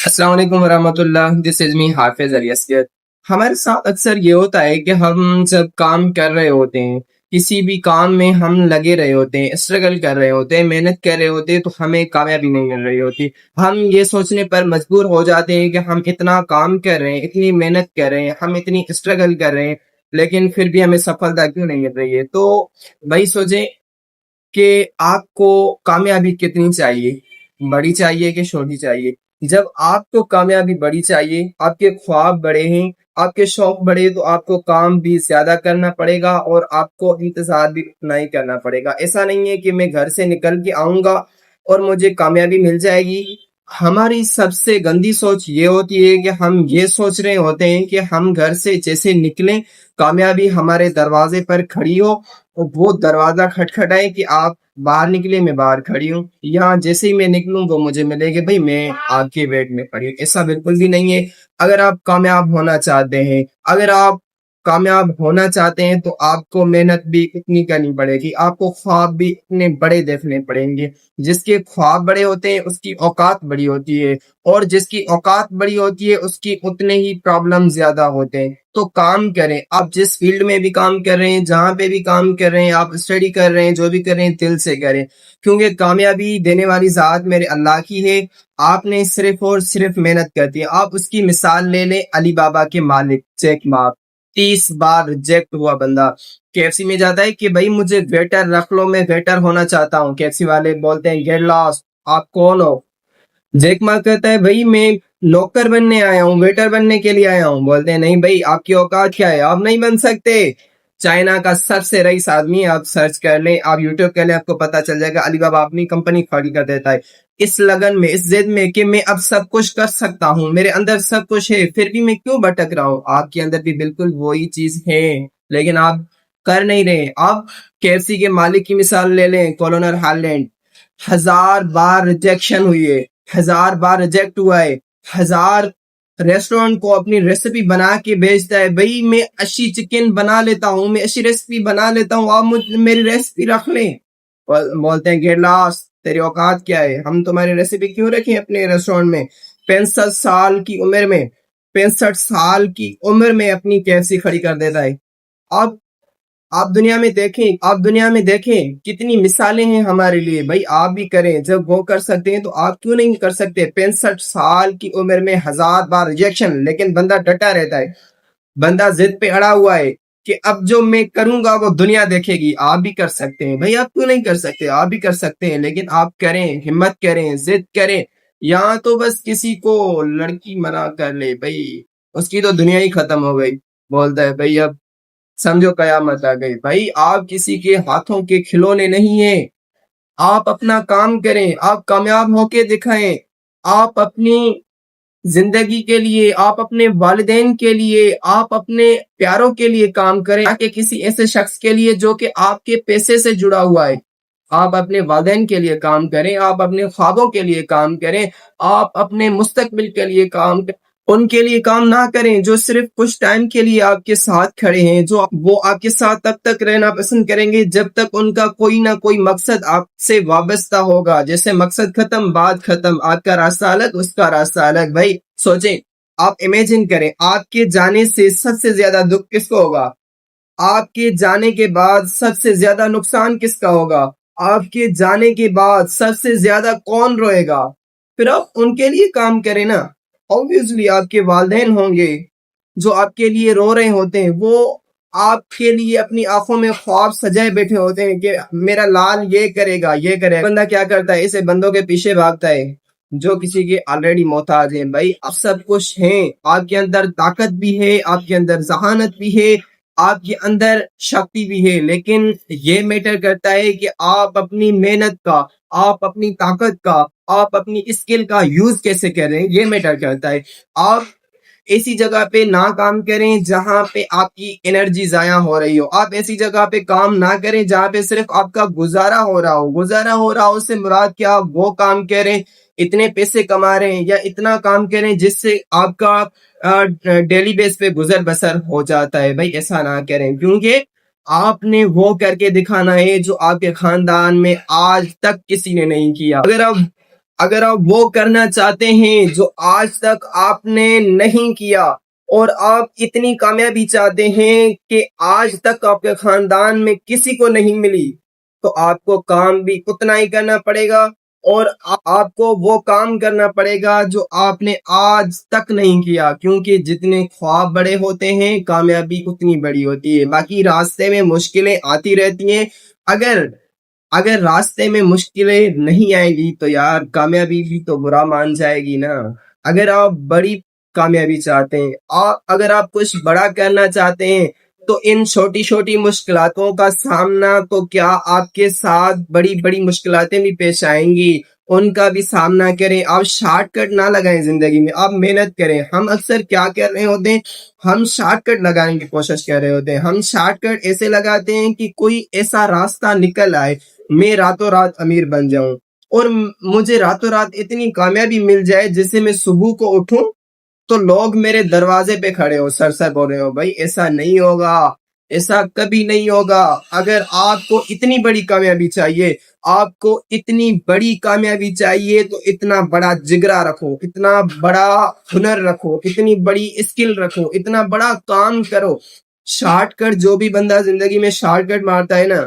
السلام علیکم ورحمۃ اللہ، دس از می حافظ علی اسکر۔ ہمارے ساتھ اکثر یہ ہوتا ہے کہ ہم جب کام کر رہے ہوتے ہیں، کسی بھی کام میں ہم لگے رہے ہوتے ہیں، اسٹرگل کر رہے ہوتے ہیں، محنت کر رہے ہوتے ہیں، تو ہمیں کامیابی نہیں مل رہی ہوتی۔ ہم یہ سوچنے پر مجبور ہو جاتے ہیں کہ ہم اتنا کام کر رہے ہیں، اتنی محنت کر رہے ہیں، ہم اتنی اسٹرگل کر رہے ہیں، لیکن پھر بھی ہمیں سفلتا کیوں نہیں مل رہی ہے؟ تو بھائی سوچیں کہ آپ کو کامیابی کتنی چاہیے، بڑی چاہیے کہ چھوٹی چاہیے؟ جب آپ کو کامیابی بڑی چاہیے، آپ کے خواب بڑے ہیں، آپ کے شوق بڑے، تو آپ کو کام بھی زیادہ کرنا پڑے گا اور آپ کو انتظار بھی اتنا ہی کرنا پڑے گا۔ ایسا نہیں ہے کہ میں گھر سے نکل کے آؤں گا اور مجھے کامیابی مل جائے گی۔ ہماری سب سے گندی سوچ یہ ہوتی ہے کہ ہم یہ سوچ رہے ہوتے ہیں کہ ہم گھر سے جیسے نکلیں، کامیابی ہمارے دروازے پر کھڑی ہو، وہ دروازہ کھٹکھٹائے کہ آپ باہر نکلے، میں باہر کھڑی ہوں، یہاں جیسے ہی میں نکلوں وہ مجھے ملے گی، بھائی میں آپ کے ویٹ میں کھڑی ہوں۔ ایسا بالکل بھی نہیں ہے۔ اگر آپ کامیاب ہونا چاہتے ہیں، اگر آپ کامیاب ہونا چاہتے ہیں تو آپ کو محنت بھی اتنی کرنی پڑے گی، آپ کو خواب بھی اتنے بڑے دیکھنے پڑیں گے۔ جس کے خواب بڑے ہوتے ہیں اس کی اوقات بڑی ہوتی ہے، اور جس کی اوقات بڑی ہوتی ہے اس کی اتنے ہی پرابلم زیادہ ہوتے ہیں۔ تو کام کریں، آپ جس فیلڈ میں بھی کام کر رہے ہیں، جہاں پہ بھی کام کر رہے ہیں، آپ اسٹڈی کر رہے ہیں، جو بھی کر رہے ہیں دل سے کریں، کیونکہ کامیابی دینے والی ذات میرے اللہ کی ہے۔ آپ نے صرف اور صرف محنت کرتی ہے۔ آپ اس کی مثال لے لیں، علی بابا کے مالک جیک ما، 30 بار ریجیکٹ ہوا بندہ، KFC میں جاتا ہے کہ بھائی مجھے ویٹر رکھ لو، میں ویٹر ہونا چاہتا ہوں۔ KFC والے بولتے ہیں گیٹ لاسٹ، آپ کون ہو؟ جیک ما کہتا ہے بھائی میں نوکر بننے آیا ہوں، ویٹر بننے کے لیے آیا ہوں۔ بولتے ہیں نہیں بھائی، آپ کی اوقات کیا ہے، آپ نہیں بن سکتے۔ چائنا کا سب سے رئیس آدمی، آپ سرچ کر لیں، آپ یوٹیوب کر لیں، آپ کو پتا چل جائے گا۔ علی بابا اپنی کمپنی کھڑی کر دیتا ہے اس لگن میں، اس ضد میں کہ میں اب سب کچھ کر سکتا ہوں، میرے اندر سب کچھ ہے، پھر بھی میں کیوں بھٹک رہا ہوں؟ آپ کے اندر بھی بالکل وہی چیز ہے، لیکن آپ کر نہیں رہے۔ آپ KFC کے مالک کی مثال لے لیں، کولونر ہارلینڈ، 1000 بار ریجیکشن ہوئی ہے، 1000 بار ریجیکٹ ہوا ہے، 1000 ریسٹورنٹ کو اپنی ریسیپی بنا کے بھیجتا ہے، بھائی میں اچھی چکن بنا لیتا ہوں، میں اچھی ریسیپی بنا لیتا ہوں، آپ میری ریسیپی رکھ لیں۔ بولتے ہیں گیٹ لاس، تیری اوقات کیا ہے، ہم تمہاری ریسیپی کیوں رکھیں اپنے ریسٹورنٹ میں؟ 65 سال کی عمر میں، 65 سال کی عمر میں اپنی KFC کھڑی کر دیتا ہے۔ آپ دنیا میں دیکھیں کتنی مثالیں ہیں ہمارے لیے۔ بھائی آپ بھی کریں، جب وہ کر سکتے ہیں تو آپ کیوں نہیں کر سکتے؟ 65 سال کی عمر میں 1000 بار ریجیکشن، لیکن بندہ ڈٹا رہتا ہے، بندہ ضد پہ اڑا ہوا ہے کہ اب جو میں کروں گا وہ دنیا دیکھے گی۔ آپ بھی کر سکتے ہیں بھائی، آپ کیوں نہیں کر سکتے؟ آپ بھی کر سکتے ہیں، لیکن آپ کریں، ہمت کریں، ضد کریں۔ یہاں تو بس کسی کو لڑکی منع کر لے بھائی، اس کی تو دنیا ہی ختم ہو گئی، بولتا ہے بھائی اب سمجھو قیامت آ گئی۔ بھائی آپ کسی کے ہاتھوں کے کھلونے نہیں ہیں، آپ اپنا کام کریں، آپ کامیاب ہو کے دکھائیں۔ آپ اپنی زندگی کے لیے، آپ اپنے والدین کے لیے، آپ اپنے پیاروں کے لیے کام کریں، نہ کہ کسی ایسے شخص کے لیے جو کہ آپ کے پیسے سے جڑا ہوا ہے۔ آپ اپنے والدین کے لیے کام کریں، آپ اپنے خوابوں کے لیے کام کریں، آپ اپنے مستقبل کے لیے کام کریں۔ ان کے لیے کام نہ کریں جو صرف کچھ ٹائم کے لیے آپ کے ساتھ کھڑے ہیں، جو وہ آپ کے ساتھ تب تک رہنا پسند کریں گے جب تک ان کا کوئی نہ کوئی مقصد آپ سے وابستہ ہوگا۔ جیسے مقصد ختم، بات ختم، آپ کا راستہ الگ، اس کا راستہ الگ۔ بھائی سوچیں، آپ امیجن کریں، آپ کے جانے سے سب سے زیادہ دکھ کس کو ہوگا؟ آپ کے جانے کے بعد سب سے زیادہ نقصان کس کا ہوگا؟ آپ کے جانے کے بعد سب سے زیادہ کون روئے گا؟ پھر آپ ان کے لیے کام کریں نا۔ obviously آپ کے والدین ہوں گے جو آپ کے لیے رو رہے ہوتے ہیں، وہ آپ کے لیے اپنی آنکھوں میں خواب سجائے بیٹھے ہوتے ہیں کہ میرا لال یہ کرے گا، یہ کرے گا۔ بندہ کیا کرتا ہے؟ اسے بندوں کے پیچھے بھاگتا ہے جو کسی کے آلریڈی محتاج ہیں۔ بھائی آپ سب کچھ ہیں، آپ کے اندر طاقت بھی ہے، آپ کے اندر ذہانت بھی ہے، آپ کے اندر شکتی بھی ہے، لیکن یہ میٹر کرتا ہے کہ آپ اپنی محنت کا، آپ اپنی طاقت کا، آپ اپنی اسکل کا یوز کیسے کریں، یہ میٹر کرتا ہے۔ آپ ایسی جگہ پہ نہ کام کریں جہاں پہ آپ کی انرجی ضائع ہو رہی ہو، آپ ایسی جگہ پہ کام نہ کریں جہاں پہ صرف آپ کا گزارا ہو رہا ہو۔ گزارا ہو رہا ہو سے مراد کیا؟ وہ کام کریں، اتنے پیسے کما رہے ہیں یا اتنا کام کریں جس سے آپ کا ڈیلی بیس پہ گزر بسر ہو جاتا ہے۔ بھائی ایسا نہ کریں، کیونکہ آپ نے وہ کر کے دکھانا ہے جو آپ کے خاندان میں آج تک کسی نے نہیں کیا۔ اگر آپ اگر آپ وہ کرنا چاہتے ہیں جو آج تک آپ نے نہیں کیا، اور آپ اتنی کامیابی چاہتے ہیں کہ آج تک آپ کے خاندان میں کسی کو نہیں ملی، تو آپ کو کام بھی اتنا ہی کرنا پڑے گا، اور آپ کو وہ کام کرنا پڑے گا جو آپ نے آج تک نہیں کیا، کیونکہ جتنے خواب بڑے ہوتے ہیں کامیابی اتنی بڑی ہوتی ہے۔ باقی راستے میں مشکلیں آتی رہتی ہیں، اگر راستے میں مشکلیں نہیں آئیں گی تو یار کامیابی بھی تو برا مان جائے گی نا۔ اگر آپ بڑی کامیابی چاہتے ہیں، اگر آپ کچھ بڑا کرنا چاہتے ہیں، تو ان چھوٹی چھوٹی مشکلاتوں کا سامنا تو کیا، آپ کے ساتھ بڑی بڑی مشکلاتیں بھی پیش آئیں گی، ان کا بھی سامنا کریں۔ آپ شارٹ کٹ نہ لگائیں زندگی میں، آپ محنت کریں۔ ہم اکثر کیا کر رہے ہوتے ہیں، ہم شارٹ کٹ لگانے کی کوشش کر رہے ہوتے ہیں۔ ہم شارٹ کٹ ایسے لگاتے ہیں کہ کوئی ایسا راستہ نکل آئے، میں راتوں رات امیر بن جاؤں، اور مجھے راتوں رات اتنی کامیابی مل جائے جس سے میں صبح کو اٹھوں تو لوگ میرے دروازے پہ کھڑے ہو، سر بول رہے ہو۔ بھائی ایسا نہیں ہوگا، ایسا کبھی نہیں ہوگا۔ اگر آپ کو اتنی بڑی کامیابی چاہیے، آپ کو اتنی بڑی کامیابی چاہیے، تو اتنا بڑا جگرا رکھو، اتنا بڑا ہنر رکھو، اتنی بڑی اسکل رکھو، اتنا بڑا کام کرو۔ شارٹ کٹ جو بھی بندہ زندگی میں شارٹ کٹ مارتا ہے نا،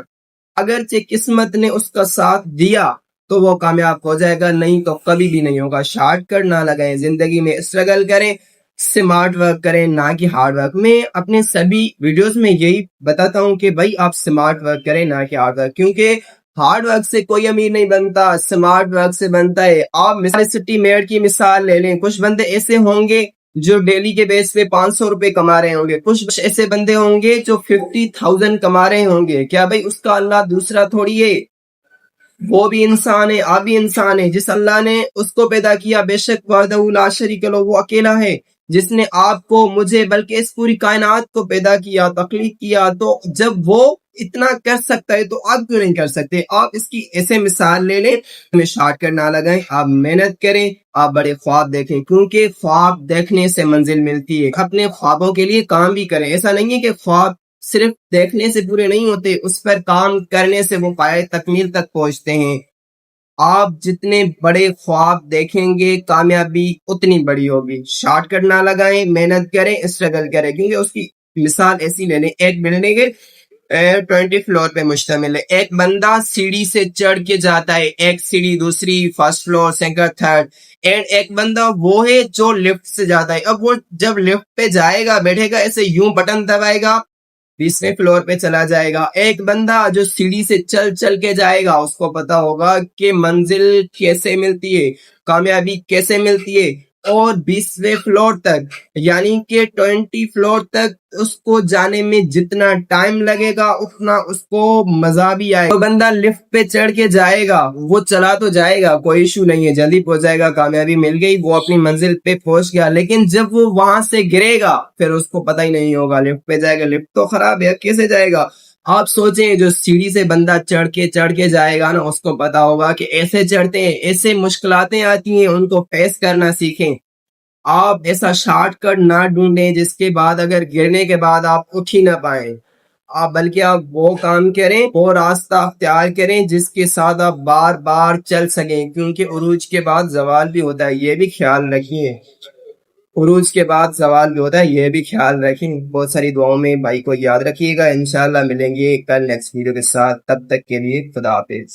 اگرچہ قسمت نے اس کا ساتھ دیا تو وہ کامیاب ہو جائے گا، نہیں تو کبھی بھی نہیں ہوگا۔ شارٹ کٹ نہ لگائیں، زندگی میں اسٹرگل کریں، سمارٹ ورک کریں، نہ کہ ہارڈ ورک۔ میں اپنے سبھی ویڈیوز میں یہی بتاتا ہوں کہ بھائی آپ سمارٹ ورک کریں، نہ کہ ہارڈ ورک، کیونکہ ہارڈ ورک سے کوئی امیر نہیں بنتا، سمارٹ ورک سے بنتا ہے۔ آپ مثال سٹی میڈ کی مثال لے لیں، کچھ بندے ایسے ہوں گے جو ڈیلی کے بیس پہ 500 روپے کما رہے ہوں گے، کچھ ایسے بندے ہوں گے جو 50,000 کما رہے ہوں گے۔ کیا بھائی اس کا اللہ دوسرا تھوڑی ہے؟ وہ بھی انسان ہے، آپ بھی انسان ہے۔ جس اللہ نے اس کو پیدا کیا، بے شک وحدہ لا شریک لہ، وہ اکیلا ہے۔ جس نے آپ کو، مجھے، بلکہ اس پوری کائنات کو پیدا کیا، تخلیق کیا، تو جب وہ اتنا کر سکتا ہے تو آپ کیوں نہیں کر سکتے؟ آپ اس کی ایسے مثال لے لیں، میں شارٹ کٹ نہ لگائیں، آپ محنت کریں، آپ بڑے خواب دیکھیں، کیونکہ خواب دیکھنے سے منزل ملتی ہے۔ اپنے خوابوں کے لیے کام بھی کریں، ایسا نہیں ہے کہ خواب صرف دیکھنے سے پورے نہیں ہوتے، اس پر کام کرنے سے وہ پائے تکمیل تک پہنچتے ہیں۔ آپ جتنے بڑے خواب دیکھیں گے کامیابی اتنی بڑی ہوگی۔ شارٹ کٹ نہ لگائیں، محنت کریں، اسٹرگل کریں، کیونکہ اس کی مثال ایسی لے لیں، ایک بلڈنگ 20 فلور پہ مشتمل ہے۔ ایک بندہ سیڑھی سے چڑھ کے جاتا ہے، ایک سیڑھی، دوسری، first floor, second, third, and ایک بندہ وہ ہے جو لفٹ سے جاتا ہے۔ اب وہ جب لفٹ پہ جائے گا، بیٹھے گا، ایسے یوں بٹن دبائے گا، 20ویں فلور پہ چلا جائے گا۔ ایک بندہ جو سیڑھی سے چل چل کے جائے گا، اس کو پتا ہوگا کہ منزل کیسے ملتی ہے، کامیابی کیسے ملتی ہے، اور 20ویں فلور تک، یعنی کہ 20 فلور تک اس کو جانے میں جتنا ٹائم لگے گا اتنا اس کو مزہ بھی آئے گا۔ تو بندہ لفٹ پہ چڑھ کے جائے گا، وہ چلا تو جائے گا، کوئی ایشو نہیں ہے، جلدی پہنچ جائے گا، کامیابی مل گئی، وہ اپنی منزل پہ پہنچ گیا۔ لیکن جب وہ وہاں سے گرے گا پھر اس کو پتہ ہی نہیں ہوگا، لفٹ پہ جائے گا، لفٹ تو خراب ہے، کیسے جائے گا؟ آپ سوچیں، جو سیڑھی سے بندہ چڑھ کے جائے گا نا، اس کو پتا ہوگا کہ ایسے چڑھتے ہیں، ایسے مشکلاتیں آتی ہیں، ان کو فیس کرنا سیکھیں۔ آپ ایسا شارٹ کٹ نہ ڈھونڈیں جس کے بعد اگر گرنے کے بعد آپ اٹھ ہی نہ پائیں، بلکہ آپ وہ کام کریں، وہ راستہ اختیار کریں جس کے ساتھ آپ بار بار چل سکیں، کیونکہ عروج کے بعد زوال بھی ہوتا ہے، یہ بھی خیال رکھیے۔ عروج کے بعد زوال بھی ہوتا ہے، یہ بھی خیال رکھیں۔ بہت ساری دعاؤں میں بھائی کو یاد رکھیے گا۔ انشاءاللہ ملیں گے کل نیکسٹ ویڈیو کے ساتھ، تب تک کے لیے خدا حافظ۔